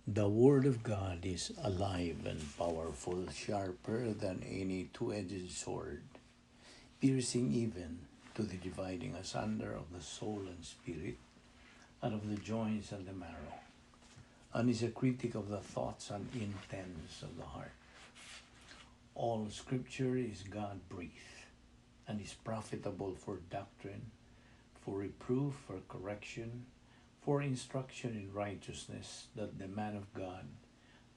The Word of God is alive and powerful, sharper than any two-edged sword, piercing even to the dividing asunder of the soul and spirit, and of the joints and the marrow, and is a critic of the thoughts and intents of the heart. All Scripture is God-breathed, and is profitable for doctrine, for reproof, for correction, for instruction in righteousness, that the man of God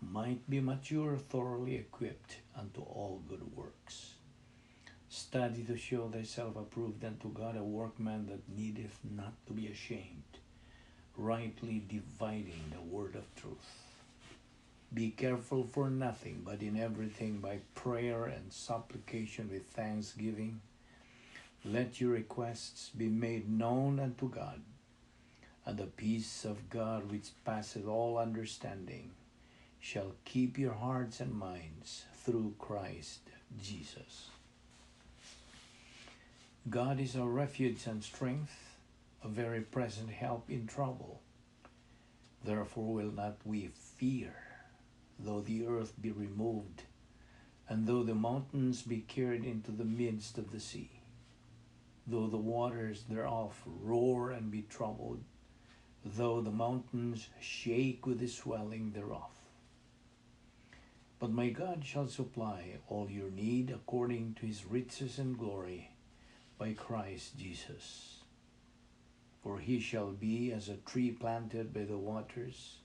might be mature, thoroughly equipped unto all good works. Study to show thyself approved unto God, a workman that needeth not to be ashamed, rightly dividing the word of truth. Be careful for nothing, but in everything by prayer and supplication with thanksgiving, let your requests be made known unto God. And the peace of God, which passeth all understanding, shall keep your hearts and minds through Christ Jesus. God is our refuge and strength, a very present help in trouble. Therefore will not we fear, though the earth be removed, and though the mountains be carried into the midst of the sea, though the waters thereof roar and be troubled, though the mountains shake with the swelling thereof. But my God shall supply all your need according to his riches and glory by Christ Jesus. For he shall be as a tree planted by the waters,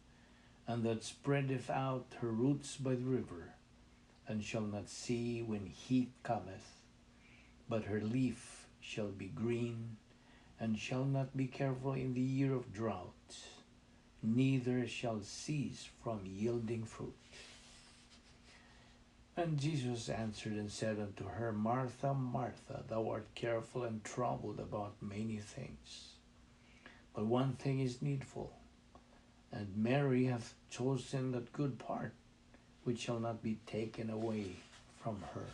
and that spreadeth out her roots by the river, and shall not see when heat cometh, but her leaf shall be green, and shall not be careful in the year of drought, neither shall cease from yielding fruit. And Jesus answered and said unto her, Martha, Martha, thou art careful and troubled about many things. But one thing is needful, and Mary hath chosen that good part, which shall not be taken away from her.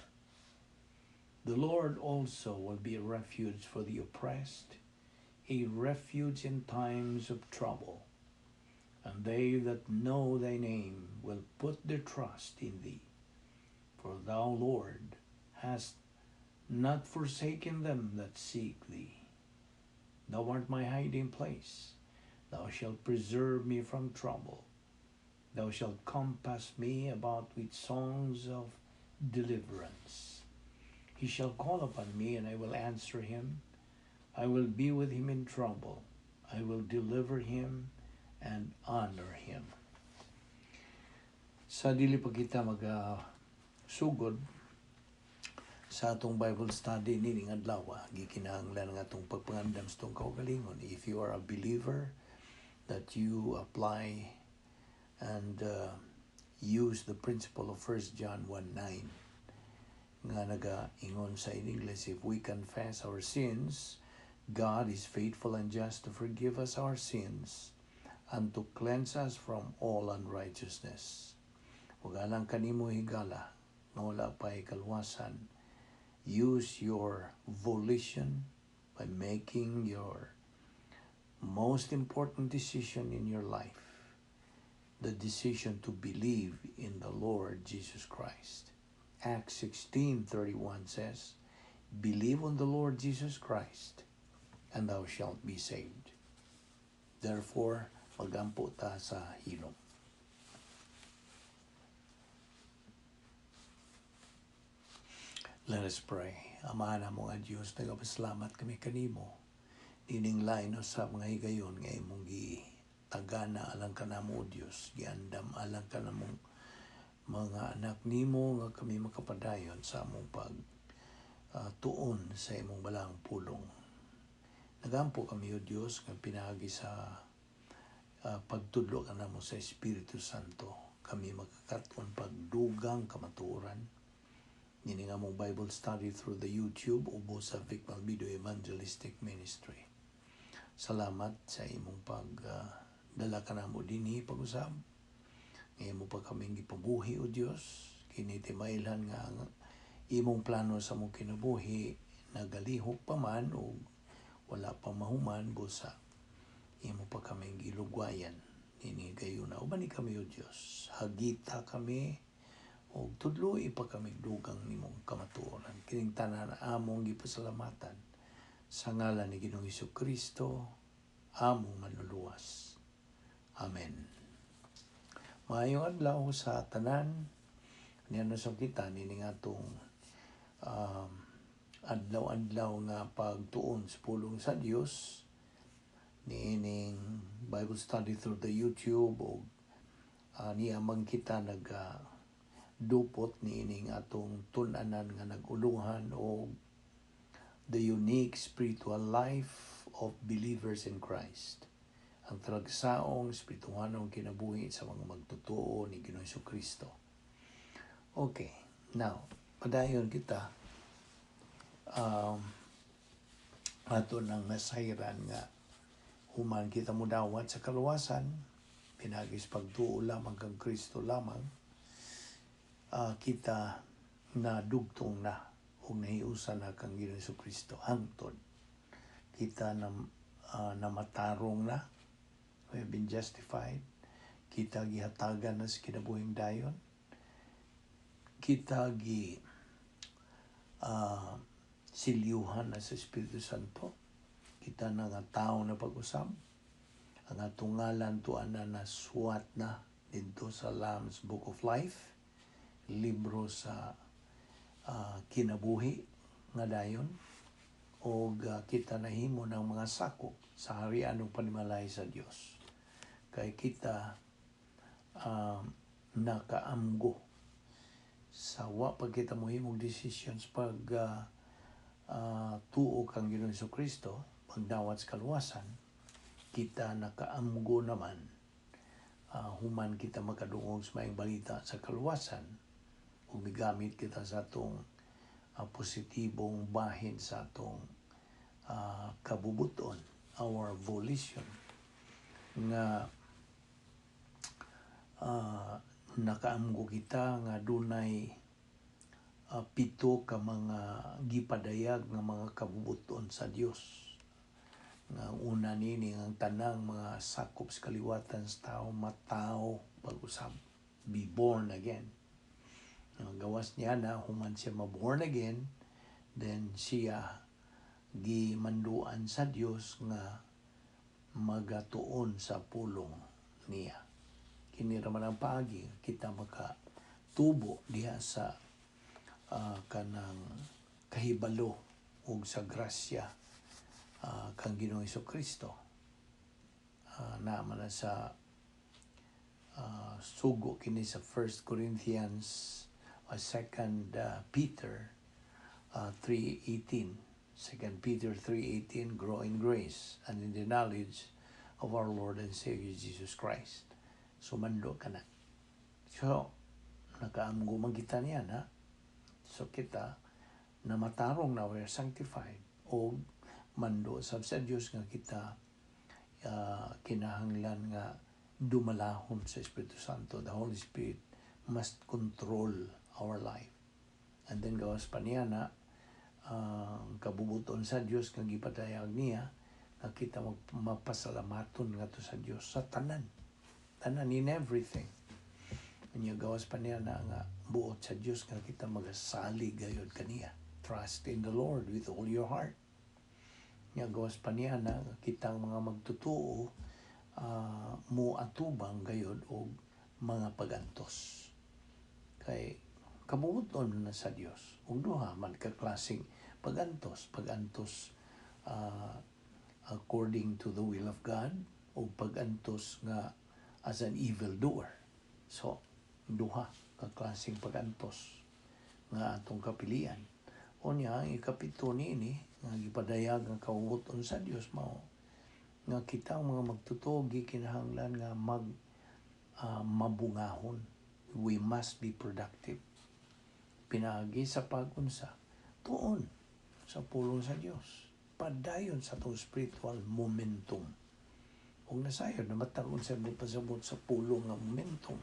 The Lord also will be a refuge for the oppressed, a refuge in times of trouble. And they that know thy name will put their trust in thee. For thou, Lord, hast not forsaken them that seek thee. Thou art my hiding place. Thou shalt preserve me from trouble. Thou shalt compass me about with songs of deliverance. He shall call upon me, and I will answer him. I will be with him in trouble. I will deliver him and honor him. Sa dili pa kita sugod sa atong Bible study nining adlaw, gikinahanglan nga atong pagpangandam sa itong kaugalingon. If you are a believer, that you apply and use the principle of 1 John 1:9 nga naga-ingon sa in English, if we confess our sins, God is faithful and just to forgive us our sins and to cleanse us from all unrighteousness. Huwag alang kanimo higala, nga wala pa ikalwasan. Use your volition by making your most important decision in your life, the decision to believe in the Lord Jesus Christ. Acts 16:31 says, believe on the Lord Jesus Christ, and thou shalt be saved. Therefore, magampo ta sa hilom. Let us pray. Amahan mo nga Diyos, nagapasalamat kami kanimo. Nining lain sa mga higayon nga imong tagana alang ka namo, Diyos. Giandam alang ka namong mga anak nimo nga kami makapadayon sa among tuon sa imong balang pulong. Nagampo kami, O Diyos, nga pinagi sa pagtudlo ka namo sa Espiritu Santo. Kami makakatwan pagdugang kamatuoran. Nini nga mong Bible study through the YouTube ubo sa Balbido Evangelistic Ministry. Salamat sa imong pagdala ka namo dinhi pag-usab. Ngayon mo pa kaming gipabuhi, O Diyos. Kini timailhan nga imong plano sa mong kinabuhi nagalihok pa man o wala pa mahuman busa. Imo pa kaming gilugwayan. nini kayo na ubani kami o Dios hagita kami o tudloy pa kami dugang nimong kamatuoran kining tanan among gipasalamatan sa ngalan ni Ginoong Hesukristo among manluluwas. Amen. Maayong adlaw sa tanan niya sa kita nini atong adlaw-adlaw nga pagtuon sa pulong sa Dios niining Bible study through the YouTube o niya man kita dupot niining atong tun-anan nga naguluhan o the unique spiritual life of believers in Christ. Ang talagsaong espirituhanong kinabuhi sa mga magtotoo ni Ginoong Hesukristo. Okay, now, padayon kita ato nang nasayran nga human kita mo dawat sa kaluwasan, pinagis pagtuo lamang kang Kristo lamang, kita na dugtong na o nahiusan na kang Ginoong Hesukristo hangtod. Kita na matarong na, we have been justified, kita gihatagan na sa kinabuhing dayon, kita silyuhan na sa Espiritu Santo, kita na nga tao na pag-usab, ang atong ngalan tuan na suwat na dito sa Lamb's Book of Life, libro sa kinabuhi nga dayon, o kita nahimo ng mga sakop sa harian ng panimalay sa Dios. Kay kita nakaamgo sa wa pag kita mohimong decisions pag tuo kang Ginoong Hesukristo, pagdawat sa kaluwasan, kita nakaamgo naman human kita makadungog sa maayong balita sa kaluwasan o migamit kita sa atong positibong bahin sa atong kabubuton, our volition, nga nakaamgo kita nga dunay pito ka mga gipadayag nga mga kabubuton sa Dios. Nga una nini ang tanang mga sakop sa kaliwatan sa tao, matao, pag-usab, be born again. Ang gawas niya na human siya ma-born again, then siya gimanduan sa Dios nga magatuon sa pulong niya. Kini raman ang paagi kita makatubo diha sa kanang kahibalo ug sa grasya kang Ginoong Hesukristo. Naman na sa sugo kini sa 1 Corinthians 2 Peter 3:18. 2 Peter 3:18, grow in grace and in the knowledge of our Lord and Savior Jesus Christ. Sumando ka na. So, nakaamgo magita niya na. So kita na matarong na we're sanctified o mando sa Diyos nga kita kinahanglan nga dumalahon sa Espiritu Santo. The Holy Spirit must control our life. And then gawas pa niya na kabubuton sa Diyos nga gipadayag niya nga kita mapasalamaton nga to sa Diyos sa tanan in everything. Niya gawas pa niya na nga buot sa Diyos nga kita magasalig gayod kaniya. Trust in the Lord with all your heart. Niya gawas pa niya na kitang mga magtutuo mo atubang gayod o mga pagantos. Kay kabubuton na sa Dios. Ug duha man ka klaseng pagantos according to the will of God o pagantos nga as an evil doer. So duha ka klaseng pagantos nga atong kapilian. Unya ang ikapito niini nga gipadayag nga kabubuton sa Dios mao nga kita mga magtutugi kinahanglan nga mabungahon. We must be productive. Pinaagi sa pag-unsa tuon sa pulong sa Dios. Padayon sa itong spiritual momentum. Kung nasayod na matagon sa pasabot sa pulong nga momentum.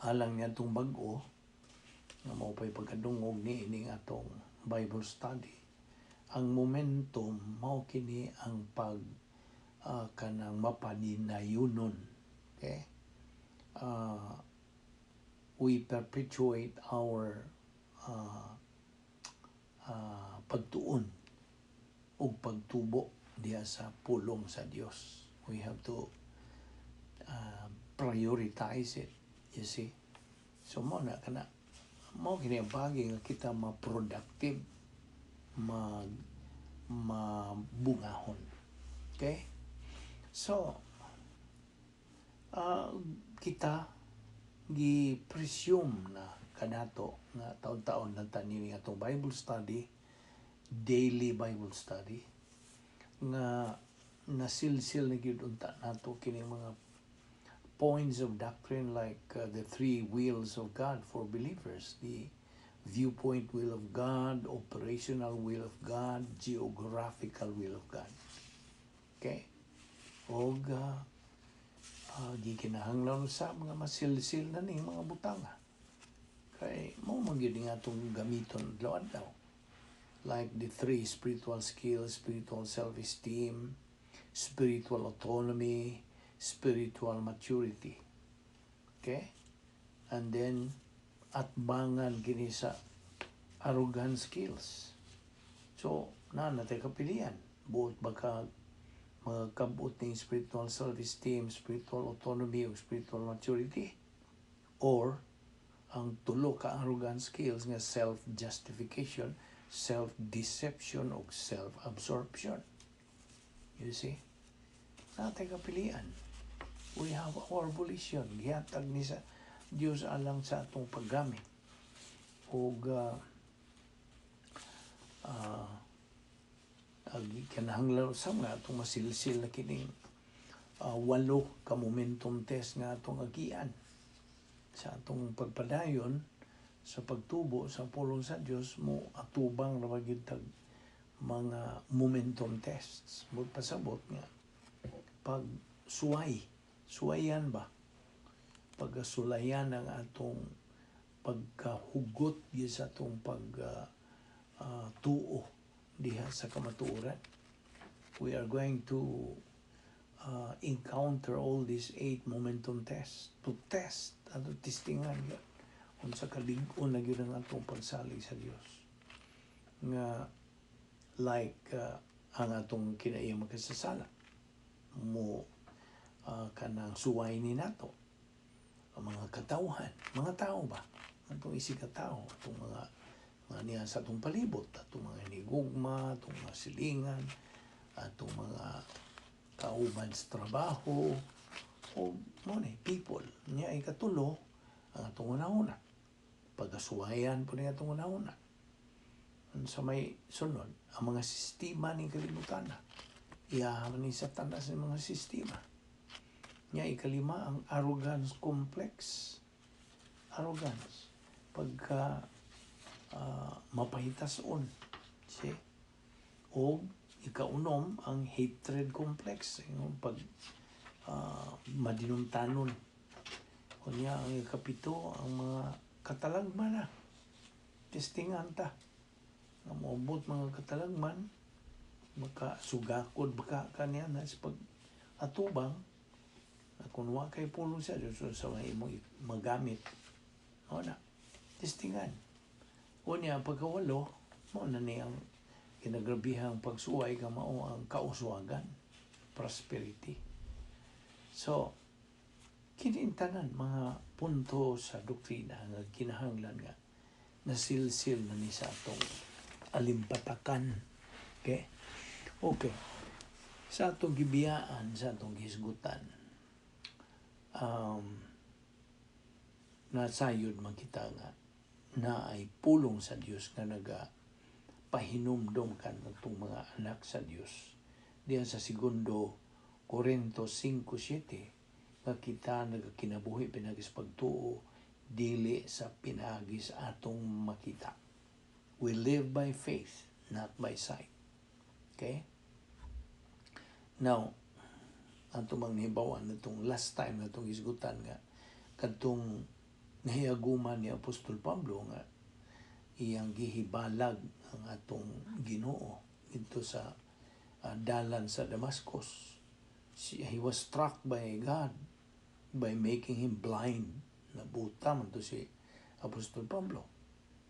Alang niya itong bago, nga maupay pagkadungog ni ining atong Bible study. Ang momentum, mao kini ang kanang mapaninayunon. Okay? We perpetuate our pagtuon o pagtubo diya sa pulong sa Dios. We have to prioritize it, you see. So mo kini ang bagay nga kita ma-productive, mabungahon. Okay? So, kita gi-presume na kanato nga taon-taon na tanini atong Bible study, daily Bible study, nga nasilsil na gyud unta nato kini mga points of doctrine like the three wills of God for believers, the viewpoint will of God, operational will of God, geographical will of God. Okay? O gikinahanglan sa mga masilsil na ning mga butanga. Kay mo magyud nga itong gamiton adlaw-adlaw. Like the three spiritual skills, spiritual self-esteem, spiritual autonomy, spiritual maturity. Okay? And then, atbangan kini sa arrogant skills. So, natay kapilian. Buot baka magkabot ng spiritual self-esteem, spiritual autonomy, o spiritual maturity. Or, ang tulo ka arrogant skills nga self-justification, self-deception, o self-absorption. You see? Natay kapilian. We have our volition. Gihatag ni sa Diyos alang sa atong paggamit. O kanahanglan sa nga atong masilsil na kining 8 ka momentum test nga atong agian sa atong pagpadayon sa pagtubo sa pulong sa Dios mo atubang na magitag mga momentum tests. Magpasabot nga pag suwayan ba? Pagkasulayan ang atong pagkahugot sa atong pagtuo diha sa kamatuoran. We are going to encounter all these 8 momentum tests to test, testingan yun kung sa kalig-on na yun ang atong pagsalig sa Dios. Nga like ang atong kinaiya magkasasala mo kanang suway ni nato ang mga katawhan, mga tao ba? Atong isig katao, atong mga niya sa atong palibot, atong mga hinigugma, atong mga silingan, atong mga kauban sa trabaho, o people. Niya ay katulo ang atong una-una. Pagkasuwayan po niya atong una-una. Sa may sunod, ang mga sistema ng kalibutan na. Iyahaman ni Satanas ng mga sistema. Niya ikalima ang arrogance complex. Arrogance. Pagka mapahitason. See? O ikaunom ang hatred complex. Yung pag madinumtanon. O niya ang ikapito ang mga katalagman na. Testingan ta. Ang maubot mga katalagman, makasugakod baka kanya na sa pag-atubang, kung wa kay pulong sa Diyos sa mga imong magamit. O na, testingan. O niya, pagkawalo, mo na niyang kinagrabihang pagsuway ka mao ang kauswagan, prosperity. So, kinintanan mga punto sa doktrina nga kinahanglan nga nasilsil na ni sa atong alimpatakan. Okay? Okay. Sa atong gibiyaan, sa atong gisgutan, nasayod man kita nga na ay pulong sa Dios nga pahinumdom kan itong mga anak sa Dios. Diyan sa 2 Corintos 5:7 nga kita nagkinabuhi pinagis pagtuo dili sa pinagis atong makita. We live by faith, not by sight. Okay? Now, ato mang hibawan itong last time na itong isgutan nga kadtong nahiaguman ni Apostol Pablo nga iyang gihibalag ang atong Ginoo dito sa dalan sa Damascus. He was struck by God by making him blind. Nabuta man to si Apostol Pablo.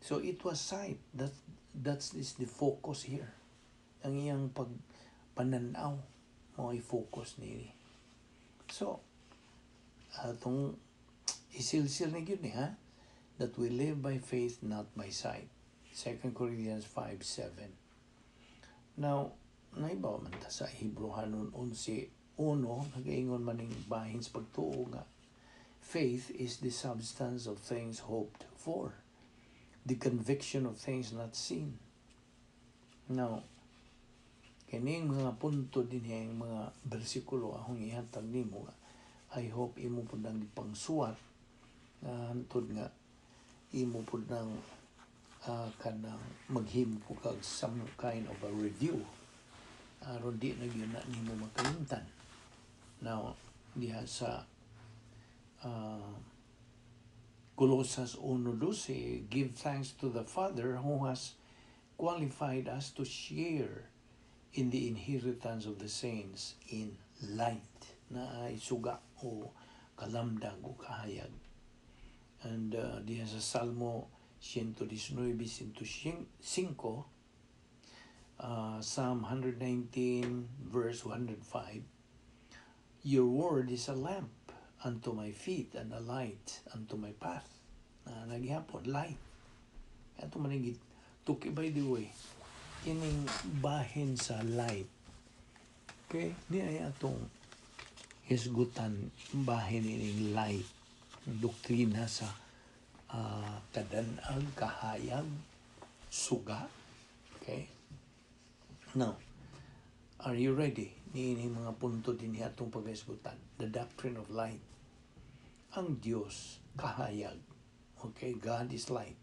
So it was sight. That is the focus here. Ang iyang pananaw mo i-focus ni. So, atong isilsil na yun ha? That we live by faith, not by sight. 2 Corinthians 5:7. Now, naibaw man ta sa Hebrehanon 11:1, nag-ingon maning bahin sa pagtuo nga, faith is the substance of things hoped for, the conviction of things not seen. Now, kining mga punto din yung mga bersikulo akong ihatag nimo, I hope imo po nang pangsuwat hantod nga imo po nang kanang maghimo po kag some kind of a review aron di na yun na nimo makalimtan. Now, diha sa Colossus 1:12, give thanks to the Father who has qualified us to share in the inheritance of the saints in light, na ay suga o kalamdag o kahayag. And diya sa Salmo 119:5, Psalm 119 verse 105, your word is a lamp unto my feet and a light unto my path. Naghihapon, light. Ito manigit, tuki by the way, kining bahin sa light. Okay? Di ay atong hisgutan bahin ining light. Doktrina sa kadanag, kahayag, suga. Okay? Now, are you ready? Niining mga punto din atong pag-hisgutan. The doctrine of light. Ang Diyos, kahayag. Okay? God is light.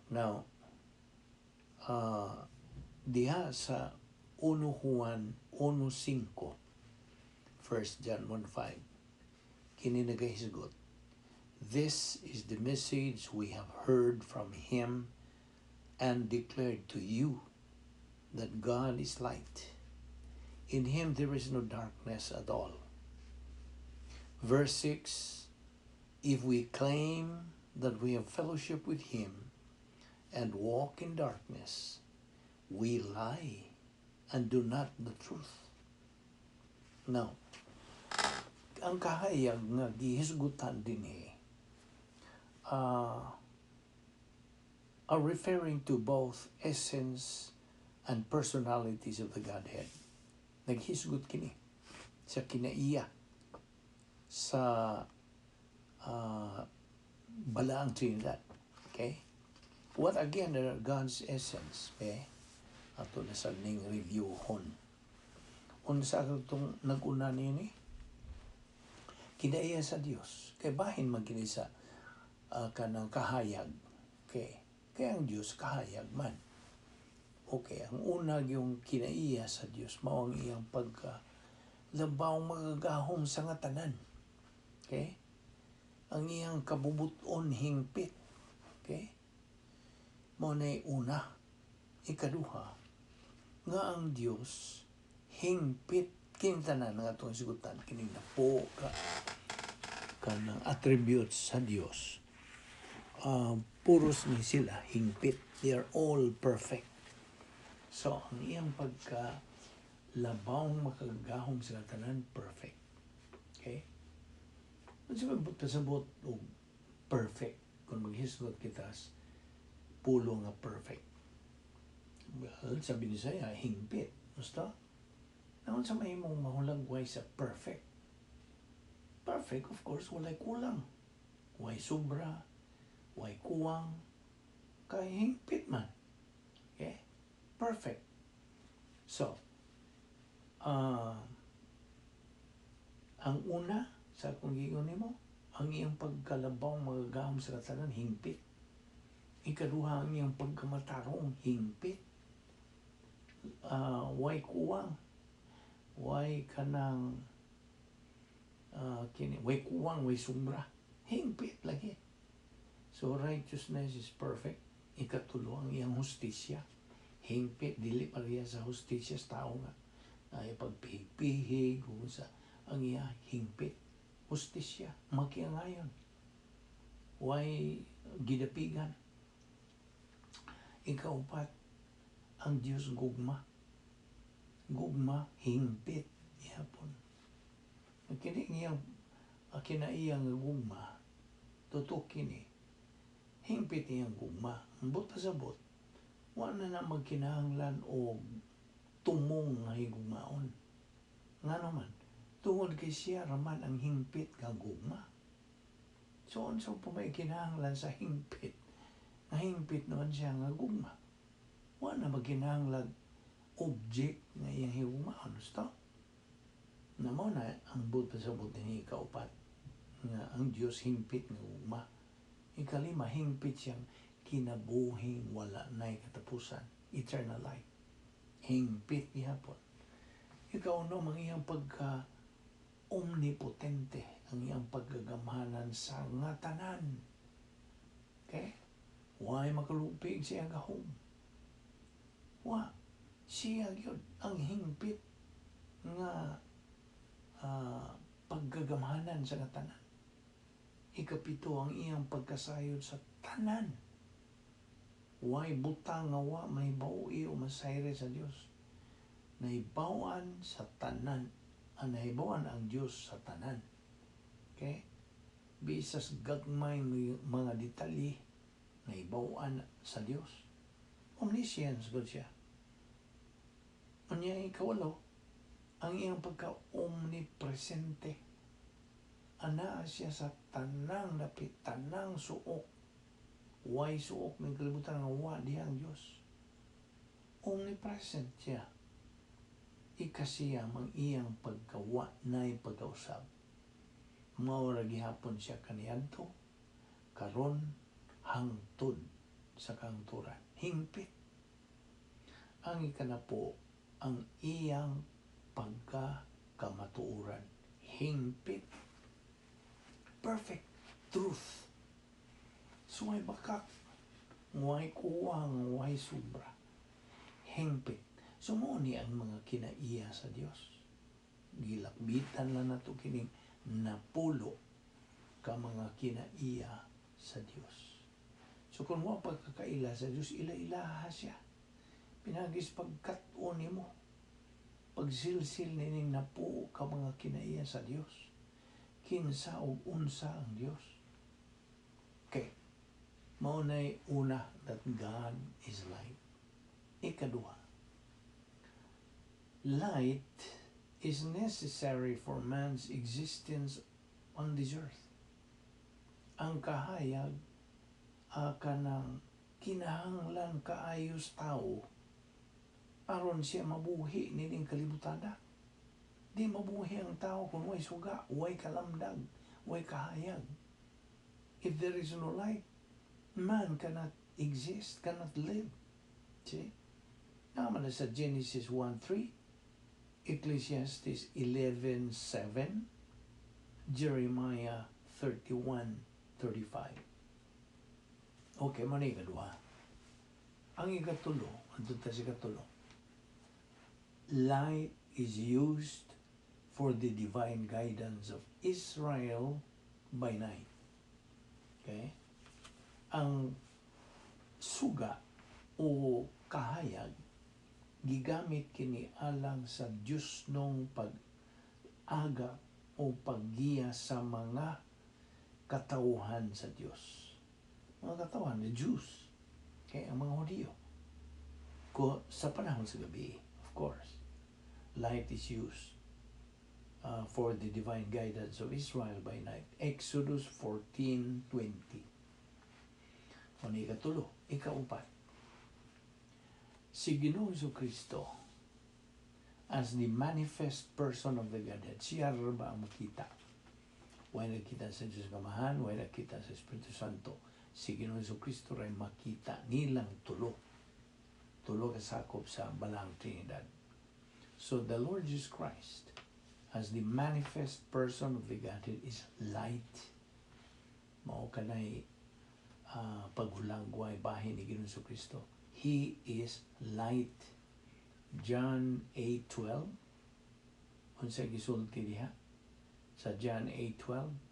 Now, diha sa 1 Juan 1:5, 1 John 1:5, kini nagahisgot, this is the message we have heard from Him and declared to you, that God is light. In Him there is no darkness at all. Verse 6, if we claim that we have fellowship with Him and walk in darkness, we lie and do not the truth. Now, ang kahayag nga gihisgutan din are referring to both essence and personalities of the Godhead. Naghisgot kini sa kinaiya sa balaang Trinidad. Okay? What again are God's essence? Ato na sa ning review hon. Unsa itong nag-una nini? Kinaiya sa Dios. Kay bahin man kini sa kanang kahayag. Okay? Kaya ang Dios kahayag man. Okay, ang una yung kinaiya sa Dios mao ang iyang labaw magagahom sa nga tanan. Okay? Ang iyang kabubuton hingpit. Okay? Mao na una. Ikaduha, nga ang Dios hingpit kintanan nga atong sigutan kining napo kanang attributes sa Dios. Puros ni sila hingpit. They are all perfect. So, ang iyang labawng makagahom sa tanan, perfect. Okay? Ano pasabot o perfect kung maghisgot kita pulo nga perfect? Well, sabi ni saya, hingpit. Basta? Naon sa may mong mahulagway sa perfect? Perfect, of course, walay kulang. Way sobra, way kuwang, kay hingpit man. Okay? Perfect. So, ang una, sa kung gigon nimo, ang iyang pagkalabaw magagahom sa katanan, hingpit. Ikaduha, ang iyang pagkamatarong, hingpit. Way kuwang, way kanang way kuwang, way sombra, hingpit lagi. So righteousness is perfect. Ikatulo, ang iyang hustisya, hingpit, dili pa riya sa hustisya sa tao nga ay pagpihig-pihig, sa ang iya hingpit, hustisya, makiangayon, way gidapigan. Ikaupat, ang Diyos gugma. Gugma, hingpit, ihapon. Kini iyang kinaiyang gugma, tutok kini, hingpit iyang gugma. Ambot pasabot, wala na magkinahanglan o tumong nga higugmaon. Nga naman, tungod kay siya raman ang hingpit nga gugma. So, unsa pa may kinahanglan sa hingpit? Nga hingpit naman siya nga gugma. Wala na magkinahanglan object nga iyang higugmaon. Stop. Na mo na, ang but pasabot ni ikaupat, nga ang Diyos hingpit nga gugma. Ikalima, hingpit siyang kinabuhing wala na'y katapusan, eternal life. Hingpit gihapon. Ikaw no, ang iyang pagka-omnipotente, ang iyang paggagamhanan sa nga tanan. Okay? Why makalupig siya gahom? Siya yun, ang hingpit nga paggagamhanan sa nga tanan. Ikapito, ang iyang pagkasayod sa tanan. Why butang nga may bawi o masayre sa Diyos. Naibawan sa tanan. Naibawan ang Diyos sa tanan. Okay? Bisas gagmay mga detalye, naibawan sa Diyos. Omniscience ko siya. Unya ikawalo, ang iyang pagka-omnipresente. Ana siya sa tanang dapit, tanang suok. Why suok ng kalibutan nga di ang Diyos. Omnipresent siya. Ikasiya mang iyang pagkawa na'y pagkausap. Maura gihapon siya kaniadto, karon hangtod sa kangturan. Hingpit. Ang ikanapo, ang iyang pagkakamatuuran. Hingpit. Perfect truth. So may bakak, may kuwang, may sobra. Hingpit. So mo ni ang mga kinaiya sa Dios. Gilakbitan lang nato kining napulo ka mga kinaiya sa Dios. So kung mo pagkakaila sa Dios, ila-ilaha siya. Pinagis pagkat-o nimo. Pagsilsil nining napuo ka mga kinaiya sa Dios. Kinsa o unsa ang Dios. Okay. Maunay una, that God is light. Ikaduha, light is necessary for man's existence on this earth. Ang kahayag kanang kinahanglan kaayos tao aron siya mabuhi nining kalibutan. Di mabuhi ang tao kung way suga, way kalamdag, way kahayag. If there is no light, man cannot exist, cannot live. See? Naman na sa Genesis 1:3, Ecclesiastes 11:7, Jeremiah 31:35. Okay, mani kadua. Ang ikatulo, andun ta si katulo. Light is used for the divine guidance of Israel by night. Okay? Ang suga o kahayag gigamit kini alang sa Diyos nung pag-aga o paggiya sa mga katauhan sa Diyos. Mga katauhan, the Jews. Okay? Ang mga Hudiyo. Sa panahon sa gabi, of course, light is used for the divine guidance of Israel by night. Exodus 14:20. Ano ikatulo? Ikaupat. Si Ginoong Jesucristo as the manifest person of the Godhead, siya ba ang makita? Way nakita sa Diyos Kamahan, way nakita sa Espiritu Santo. Si Ginoong Jesucristo rin makita nilang tulo. Tulo kasakop sa Balang Trinidad. So the Lord Jesus Christ as the manifest person of the Godhead is light. Mao kanay paghulagway bahin ni Ginoong Jesucristo. He is light. John 8:12, Unsa gisulti diha sa John 8:12.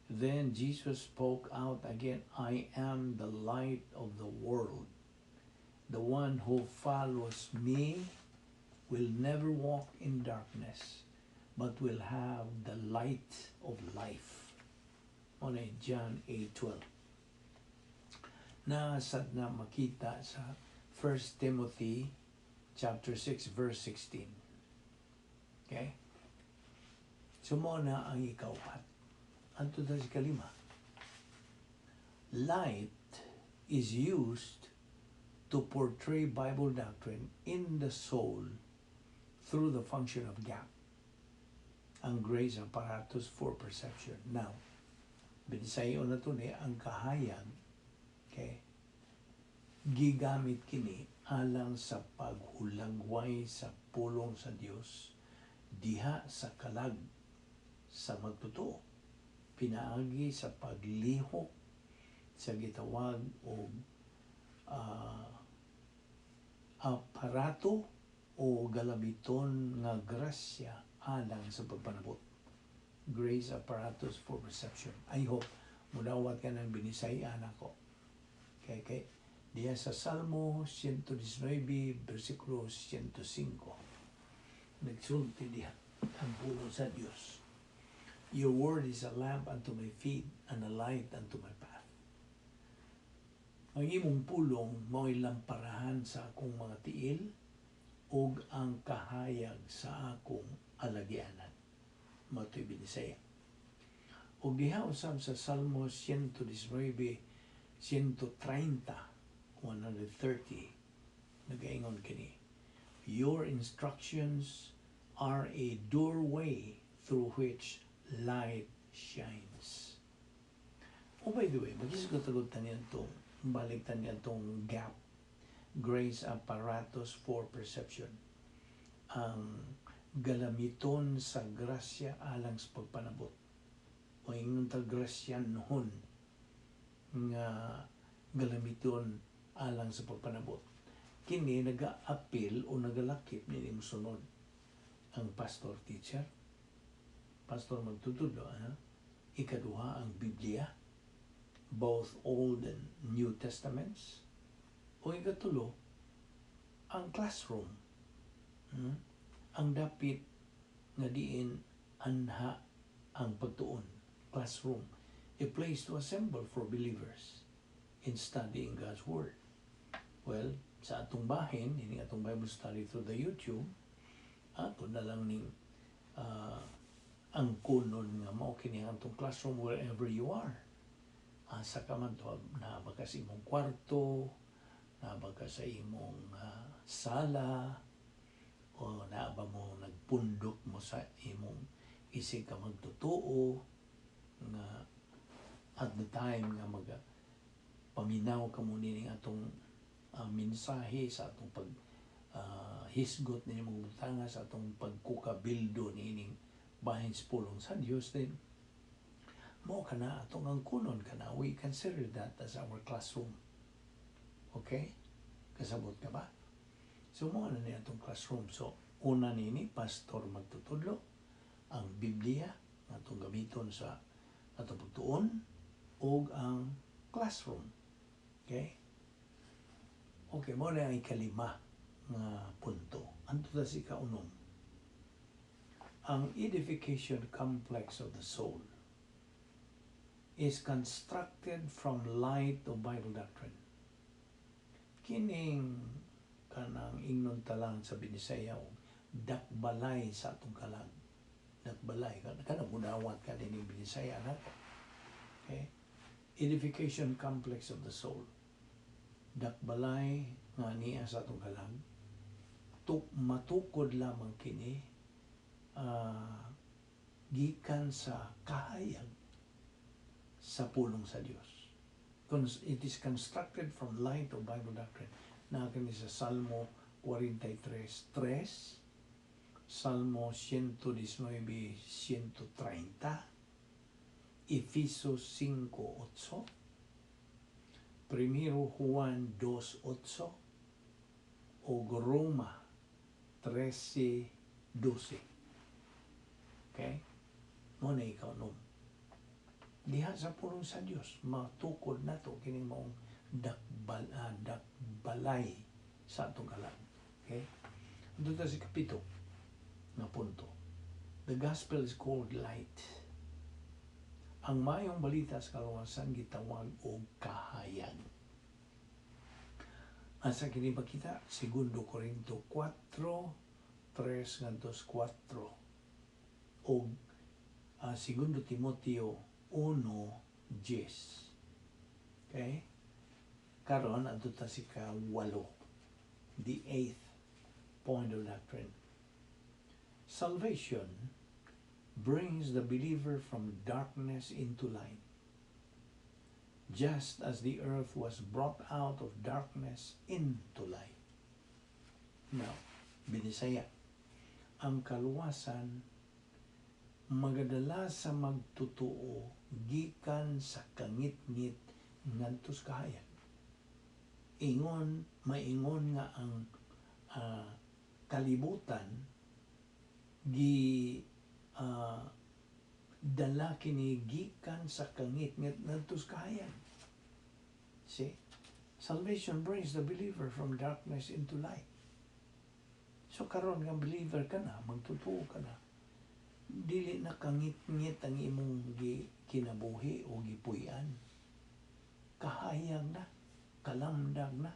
Then Jesus spoke out again, I am the light of the world. The one who follows me will never walk in darkness, but will have the light of life. On John 8:12. Nasad na makita sa 1 Timothy chapter 6 verse 16. Okay? So mo na ang ikaupat. Anto na si kalima. Light is used to portray Bible doctrine in the soul through the function of gap. Ang grace apparatus for perception. Now, binisayo na to ni ang kahayag, okay, gigamit kini alang sa paghulagway sa pulong sa Dios diha sa kalag sa magtotoo. Pinaagi sa paglihok sa gitawag o aparato o galabiton nga grasya alang sa pagpanabot. Grace apparatus for perception. I hope mudawat ka ng binisayan ako. Okay. Diya sa Salmo 119, versikulo 105. Nagsulti diha ang pulong sa Dios. Your word is a lamp unto my feet and a light unto my path. Ang imong pulong mao'y lamparahan sa akong mga tiil ug ang kahayag sa akong alagyanan. Mato'y binisaya. Ug diha usab sa Salmo 119, 130, nagaingon kini, your instructions are a doorway through which light shines. Oh, by the way, magkisagotagod taniyan itong, balik taniyan itong gap, grace apparatus for perception. Ang galamiton sa grasya alang sa pagpanabot. O yung grasya noon nga galamiton alang sa pagpanabot. Kini naga-appeal o nagalakip ni sunod ang pastor teacher. Pastor magtutudlo, ikaduha ang Biblia, both Old and New Testaments. O ikatulo, ang classroom. Ang dapit nga diin anha ang pagtuon. Classroom, a place to assemble for believers in studying God's Word. Well, sa atong bahin, ini atong Bible study through the YouTube, ato na lang ning ang kunon nga mao kini atong classroom wherever you are. Asa ka man to, naaba ka sa imong kwarto, naaba ka sa imong sala, o naaba mo nagpundok mo sa imong isig ka magtotoo, nga at the time nga paminaw ka mo nining atong mensahe sa atong pag hisgot ni mong butanga sa atong pagkukabildo nining bahin sa pulong sa Dios, then mo kana atong ang kunon kana, we consider that as our classroom. Okay? Kasabot ka ba? So mo na niya atong classroom. So una nini pastor magtutudlo, ang Biblia atong gamiton sa atong pagtuon, ug ang classroom. Okay? Okay, mo na ang ikalima nga punto. Anto ta si kaunom. Ang edification complex of the soul is constructed from light of Bible doctrine. Kining kanang ingnon talang sa binisayaw, dakbalay sa atong kalag. Dakbalay, kanang mudawat ka din yung binisaya na. Okay? Edification complex of the soul. Dakbalay nga niya sa atong kalag. Matukod lamang kini gikan sa kahayag sa pulong sa Dios. It is constructed from light of Bible doctrine. Na kini sa Salmo 43:3, Salmo 119:130, Efesios 5:8, Primero Juan 2:8, o Roma 13:12. Okay? Mo na ikaw no. Diha sa pulong sa Dios matukod nato kini maong dakbalay sa atong kalag. Okay? Dito sa kapito na punto. The gospel is called light. Ang mayong balita sa kaluwasan gitawag og kahayag. Asa kini makita? Segundo Corinto 4:3 ngantos 4 og Segundo Timoteo 1:10. Okay? Karon adto ta si ka-8. The 8th point of doctrine. Salvation brings the believer from darkness into light, just as the earth was brought out of darkness into light. Now, binisaya, ang kaluwasan magadala sa magtutuo gikan sa kangit-ngit ngadtos kahayag. Maingon nga ang kalibutan dala kini gikan sa kangit-ngit ngadtos kahayag. See? Salvation brings the believer from darkness into light. So karon nga believer ka na, magtutuo ka na, dili na kangit-ngit ang imong kinabuhi o gipuy-an. Kahayag na, kalamdag na.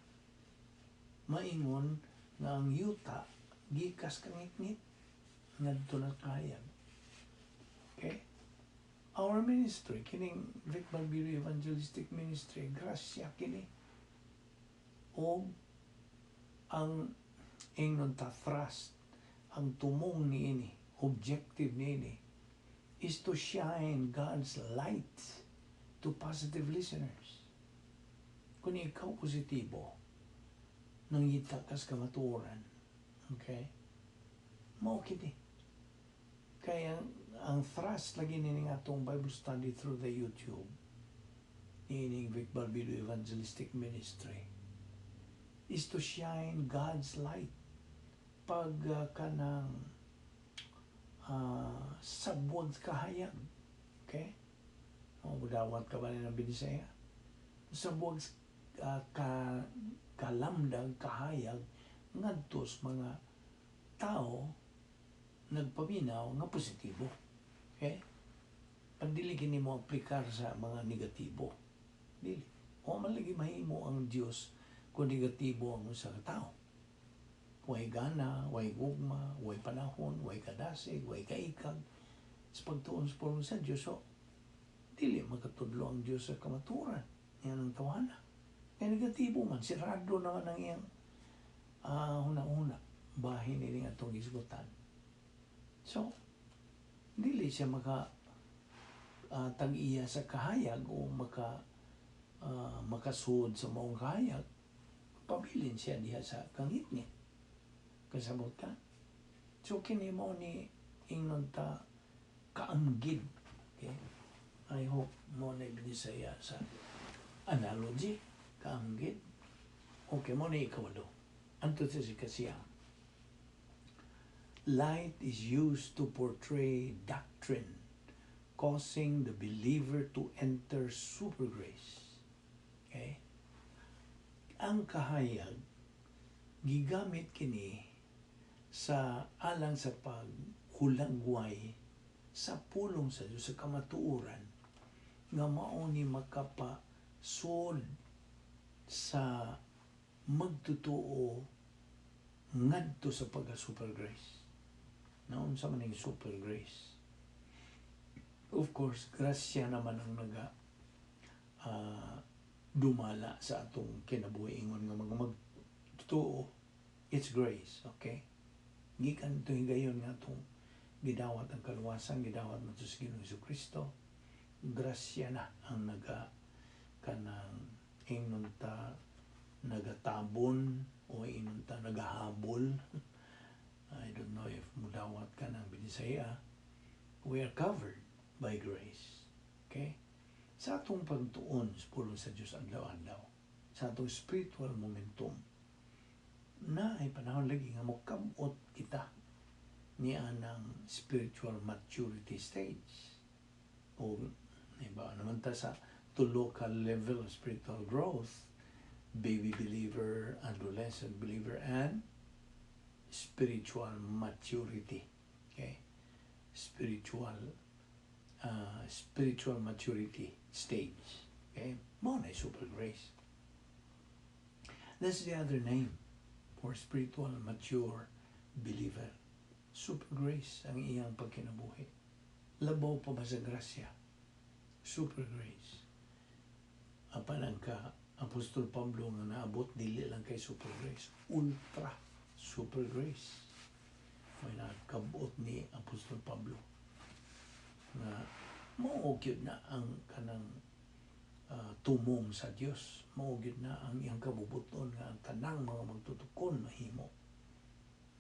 Maingon nga ang yuta gikas kangit-ngit ngadto na kahayag. Okay? Our ministry, kining Balbido Evangelistic Ministry, grasya kini. O ang ingnon ta thrust, ang tumong niini, objective niini, is to shine God's light to positive listeners. Kung ikaw positibo, nangita kas kamatuoran, okay? Mao kini. Kaya ang thrust lagi nini atong Bible study through the YouTube, nining Balbido Evangelistic Ministry, is to shine God's light pag kanang sabwag kahayag. Okay? Mudawat ka ba ng binisaya? Sabwag kalamdag kahayag ngadtos mga tao nagpaminaw nga positibo. Okay? Pagdili kini mo aplikar sa mga negatibo. Dili. O malagi mahimo ang Dios kung negatibo ang usa ka tao. Way gana, way gugma, way panahon, way kadasig, way kaikag. Sa pagtuon sa pulong sa Diyos, so, dili makatudlo ang Diyos sa kamaturan. Yan ang tawana. Kaya negatibo man, sirado naman ang iyang una-una bahin niling atong isgutan. So, dili siya tag-iya sa kahayag o makasud sa maong kahayag. Pabilin siya diha sa kangit-ngit. Kasabot ka. So, kini mo ni ingnon ta kaanggid. Okay? I hope mo na ibisaya sa analogy. Kaanggid. Okay, mo na ikawalo. Anto sa si kasiyang. Light is used to portray doctrine, causing the believer to enter super grace. Okay? Ang kahayag, gigamit kini sa alang sa paghulagway sa pulong sa Diyos, sa kamatuoran, nga mao ni makapasod sa magtutuo ngadto sa pagka-super grace. Naon sa maning super grace? Of course, grasya naman ang dumala sa atong kinabuhi ingon nga mga magtutuo. It's grace, okay? Gikan ito higayon nga itong gidawat ang kaluwasan, gidawat mo ito sa Ginoong Jesucristo. Grasya na ang kanang inunta nagatabon o inunta nagahabol. I don't know if mudawat ka ng binisaya. We are covered by grace. Okay? Sa atong pagtuon sa pulong sa Diyos adlaw-adlaw, sa atong spiritual momentum, na ay panahon lagi nga mukabot kita niya ng spiritual maturity stage. O, iba naman ta sa tulo ka level of spiritual growth: baby believer, adolescent believer, and spiritual maturity. Okay? Spiritual maturity stage. Okay? Mo na super grace. That's the other name for spiritual mature believer. Super grace ang iyang pagkinabuhi. Labaw pa ba sa grasya? Super grace. Apan ang ka Apostol Pablo nga naabot dili lang kay super grace, ultra super grace. May nakabot ni Apostol Pablo na maugyod na ang kanang tumong sa Dios, maugyod na ang iyang kabubuton nga ang tanang mga magtutukon mahimo.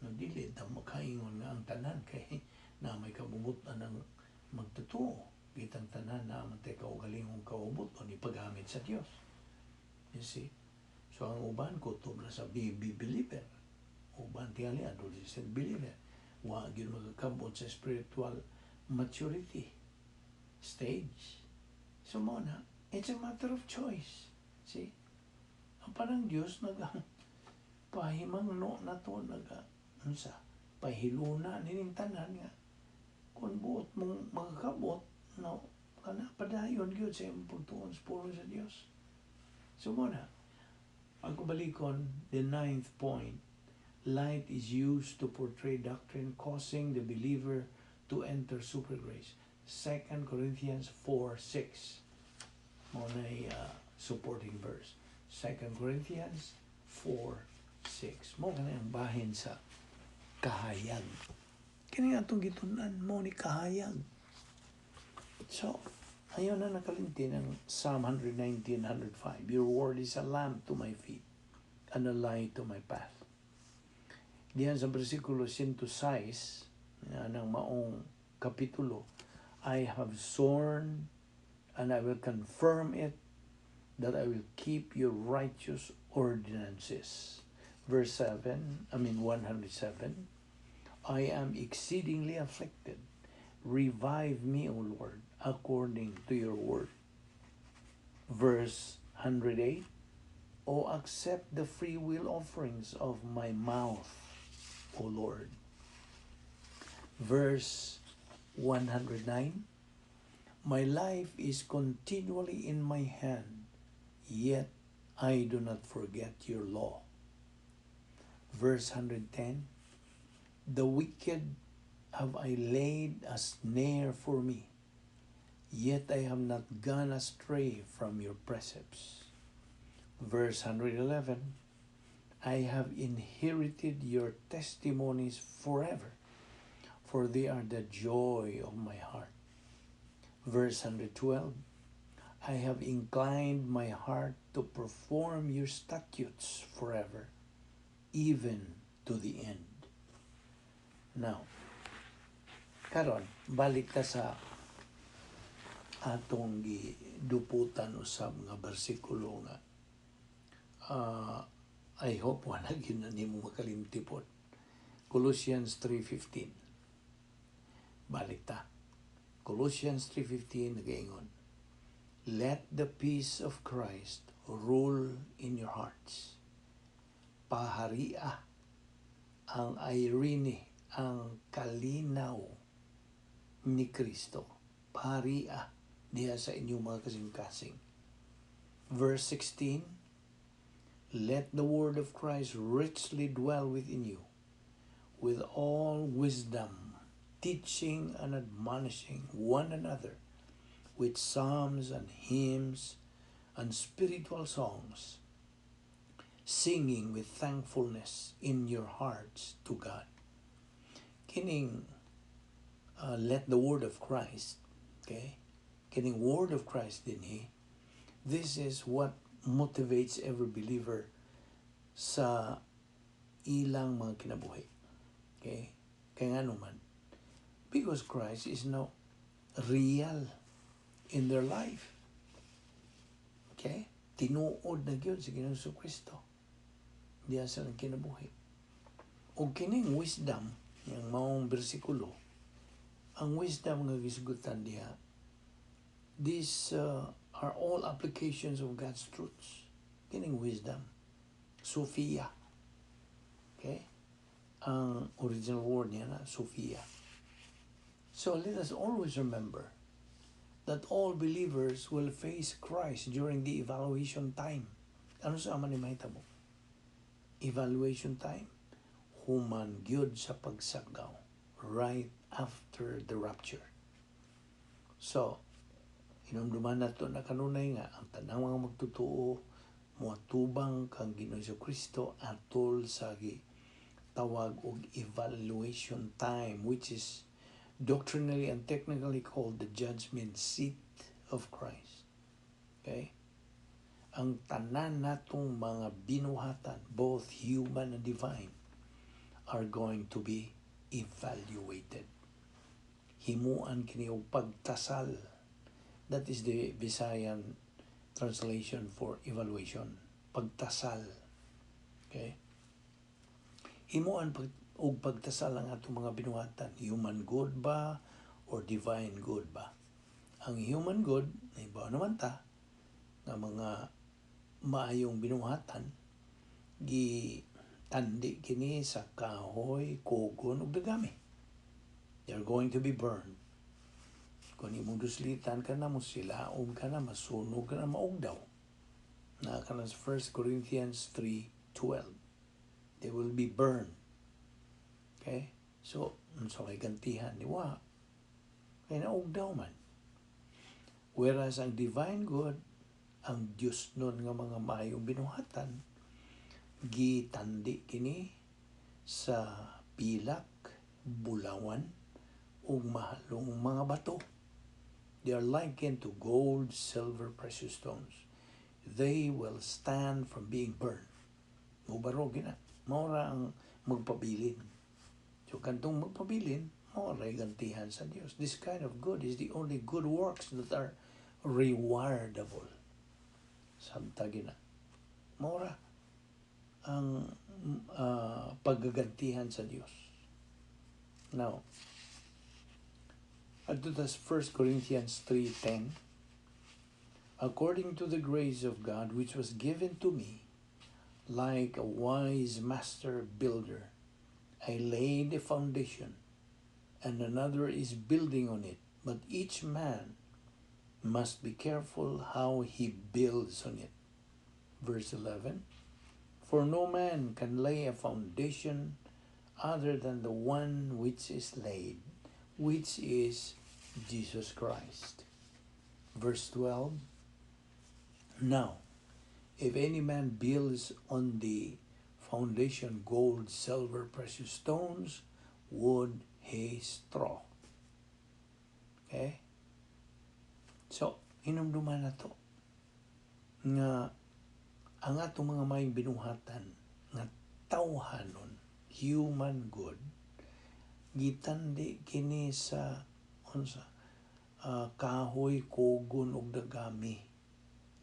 No, dili ta makaingon nga ang tanan kay na may kabubuton ng magtutuo. Kitang tanan na amantay kaugalingong kaubuton ipaghamit sa Dios. You see? So ang uban kutob na sa baby believer. Uban tingali adolescent believer. Wa gyud magakabot sa spiritual maturity stage. So mo na, it's a matter of choice. See? Ang parang Diyos pahimang no na to unsa pahiluna nining tanan nga kung buot mong magakabot no kana padayon gyud sa imong pagtuon sa puro sa Dios. So muna, ang kubalikon, the 9th point, light is used to portray doctrine, causing the believer to enter super grace. 2 Corinthians 4:6. Muna supporting verse. 2 Corinthians 4:6. Mo ka na yung bahin sa kahayag. Kini nga itong gitunan mo ni kahayag. So, ayaw na nakalinti ng Psalm 119, 105. Your word is a lamp to my feet and a light to my path. Diyan sa versikulo 106 ng maong kapitulo, I have sworn and I will confirm it that I will keep your righteous ordinances. Verse 107, I am exceedingly afflicted. Revive me, O Lord, according to your word. Verse 108, O accept the free will offerings of my mouth, O Lord. Verse 109, my life is continually in my hand, yet I do not forget your law. Verse 110, the wicked have I laid a snare for me, yet I have not gone astray from your precepts. Verse 111, I have inherited your testimonies forever, for they are the joy of my heart. Verse 112, I have inclined my heart to perform your statutes forever, even to the end. Now, karon balik ta sa atong giduputan usab nga bersikulo nga I hope wala gyud na nimo makalimtipon. Colossians 3:15. Balik ta. Colossians 3:15 nagaingon, let the peace of Christ rule in your hearts. Paharia ang irene, ang kalinaw ni Kristo. Paharia diha sa inyong mga kasing-kasing. Verse 16, let the word of Christ richly dwell within you, with all wisdom, teaching and admonishing one another with psalms and hymns and spiritual songs, singing with thankfulness in your hearts to God. Kining let the word of Christ, okay? Kining word of Christ dinhi. This is what motivates every believer sa ilang mga kinabuhi. Okay? Kaya nga naman, because Christ is now real in their life. Okay? Tinuod na gyud sa Ginoong Kristo diya sa kinabuhi. O kining wisdom Yang maong bersikulo, ang wisdom nga gisgutan diha, these are all applications of God's truths. Kining wisdom, Sophia. Okay? Ang original word niya na, Sophia. So let us always remember that all believers will face Christ during the evaluation time. Ano sa man ni mahitabo? Evaluation time. Human gyud sa pagsagaw right after the rapture. So, hinumduman nato na kanunay nga ang tanang mga magtutuo moatubang kang Ginoo Kristo atol sa tawag og evaluation time, which is doctrinally and technically called the judgment seat of Christ. Okay? Ang tanan natong mga binuhatan, both human and divine, are going to be evaluated. Himuan kini og pagtasal. That is the Visayan translation for evaluation. Pagtasal. Okay? Himuan og pagtasal ang atong mga binuhatan. Human good ba or divine good ba? Ang human good, naibaw naman ta, nga mga maayong binuhatan, tandi kini sa kahoy, kugon ug dagami. They are going to be burned. Kung imong duslitan ka na, musilaom ka na, masunog ka na, maugdaw. Na ka na sa 1 Corinthians 3:12. They will be burned. Okay? So, so kay gantihan ni wa. Kaya naugdaw man. Whereas ang divine good, ang Diyos nun nga mga maayong binuhatan, gitandi kini sa pilak, bulawan, ug mahalong mga bato. They are likened to gold, silver, precious stones. They will stand from being burned. Mubarog na. Maura ang magpabilin. So, kantong magpabilin, maura gantihan sa Diyos. This kind of good is the only good works that are rewardable. Samtagi na. Maura ang paggagantihan sa Diyos. Now, adto tas 1 Corinthians 3:10, according to the grace of God which was given to me, like a wise master builder, I laid a foundation, and another is building on it. But each man must be careful how he builds on it. Verse 11, for no man can lay a foundation other than the one which is laid, which is Jesus Christ. Verse 12, now, if any man builds on the foundation gold, silver, precious stones, wood, hay, straw. Okay? So, hinumduman na to nga ang atong mga mayong binuhatan nga tawhanon, human good, gitandi kini sa kahoy, kugon ug dagami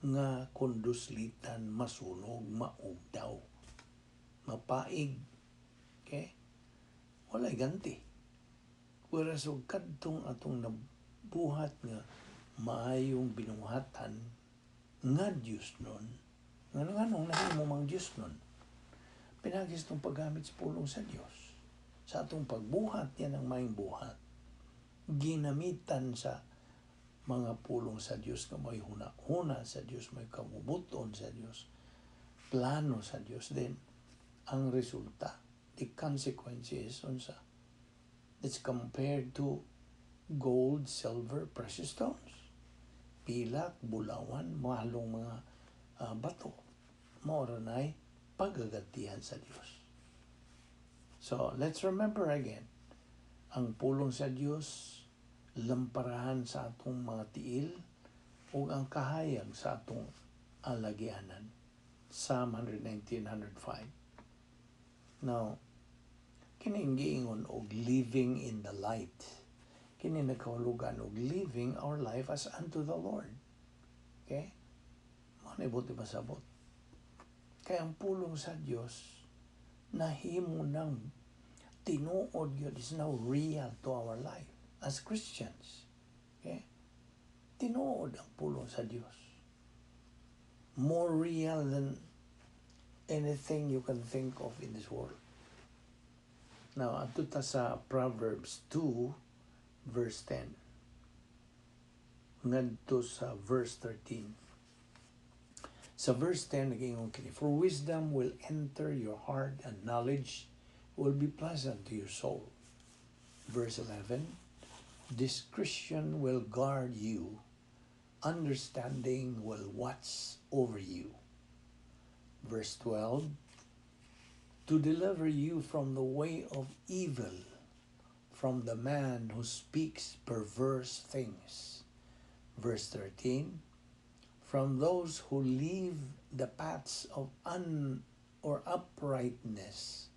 nga konduslitan, masunog, maugdaw, mapaig. Okay? Walay ganti. Whereas og kadtong atong nabuhat nga maayong binuhatan nga Diyos nun, nga nganong nahimo mang Diyos nun, pinagis tong paggamit sa pulong sa Diyos. Sa atong pagbuhat, yan ang maayong buhat. Ginamitan sa mga pulong sa Diyos nga may huna sa Diyos, may kabubuton sa Diyos, plano sa Diyos. Then, ang resulta, the consequences, it's compared to gold, silver, precious stones, pilak, bulawan, mahalong mga bato. Maura na'y pagagantihan sa Diyos. So, let's remember again, ang pulong sa Diyos, lamparahan sa atong mga tiil, o ang kahayag sa atong alagyanan. Psalm 119:105. Now, kining giingon og living in the light. Kini nagkahulugan og living our life as unto the Lord. Okay? Mao na ibuti masabot. Kaya ang pulong sa Diyos nahimo ng tinuod yun is now real to our life as Christians. Okay? Tinuod ang pulong sa Diyos. More real than anything you can think of in this world. Now, ato ta sa Proverbs 2, verse 10. Ngadto sa verse 13. Sa verse 10, nag-ingon kini, for wisdom will enter your heart and knowledge will be pleasant to your soul. Verse 11, discretion will guard you, understanding will watch over you. Verse 12, to deliver you from the way of evil, from the man who speaks perverse things. Verse 13, from those who leave the paths of uprightness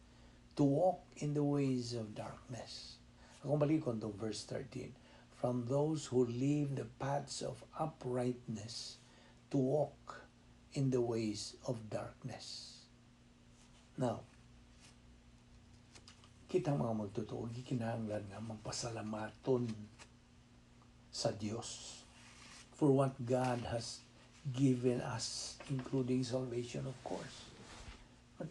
to walk in the ways of darkness. Akong balikon to verse 13. From those who leave the paths of uprightness to walk in the ways of darkness. Now, kita mga magtutuo, gikinahanglan nga magpasalamaton sa Dios for what God has given us, including salvation, of course. But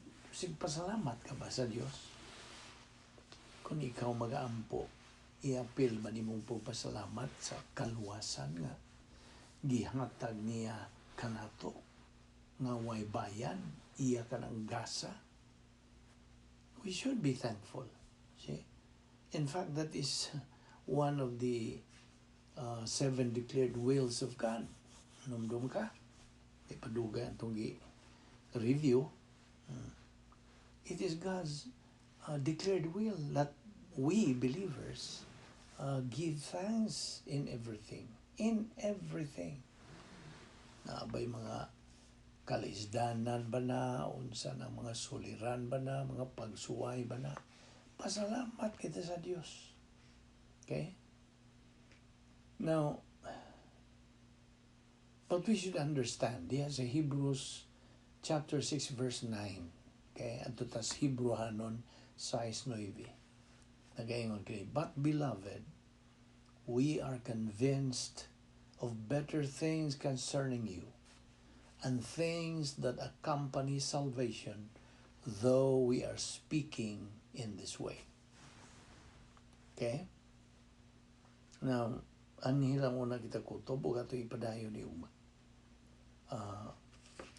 pasalamat ka ba sa Diyos? Kung ikaw mag-aampo, i-apil man imong pagpasalamat sa kaluwasan nga gihatag niya kanato nga way bayan, iya ka ng gasa. We should be thankful. See? In fact, that is one of the 7 declared wills of God. Numdum ka, ipaduga itong review. It is God's declared will that we believers give thanks in everything. In everything. Naabay mga kalisdanan ba na, unsa na mga suliran ba na, mga pagsuway ba na. Pasalamat kita sa Diyos. Okay? Now, but we should understand, sa Hebrews chapter 6 verse 9. Okay, adto tas Hebrewanon 6:9. Nagaingon kini, but beloved, we are convinced of better things concerning you, and things that accompany salvation, though we are speaking in this way. Okay? Now, anhilang una kita kutob, o kato ipadayon ni Uma.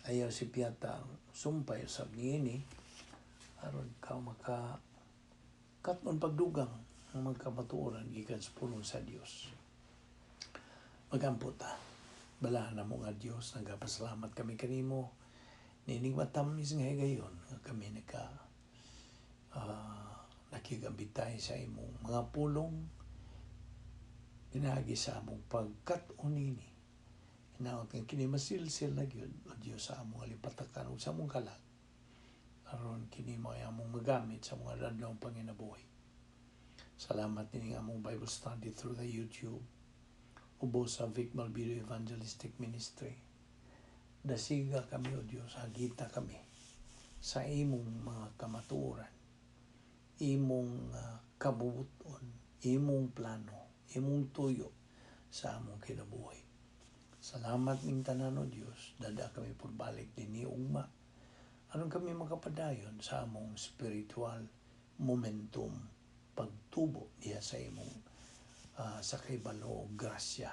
Ayaw si Piyata sumpay sa niini aron ka katon pagdugang ang magkamatuoran gikan sa pulong sa Dios. Magampo ta. Balahan na mo nga Dios, nagapasalamat kami kanimo. Nining matamis nga higayon kami nakigambitay sa imong mga pulong pinagi sa among pagkat-unini. Inaot kang kini masilsil na gyud o Dios sa among alipatakan ug sa among kalag. Aron kini mo among magamit sa mga adlawng panginabuhi. Salamat nining among Bible study through the YouTube. Ubo sa Balbido Evangelistic Ministry. Dasiga kami o Dios, hagita kami sa imong mga kamatuoran, imong kabubuton, imong plano, imong tuyo sa among kinabuhi. Salamat ning tanan o Dios, dada kami pagbalik dinhi ugma. Aron kami makapadayon sa among spiritual momentum pagtubo diha sa imong sa kaibalo o grasya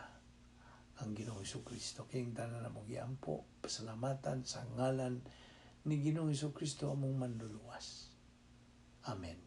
ang Ginoong Jesucristo. Kayong tanan na mong giampo, pasalamatan sa ngalan ni Ginoong Jesucristo among manluluwas. Amen.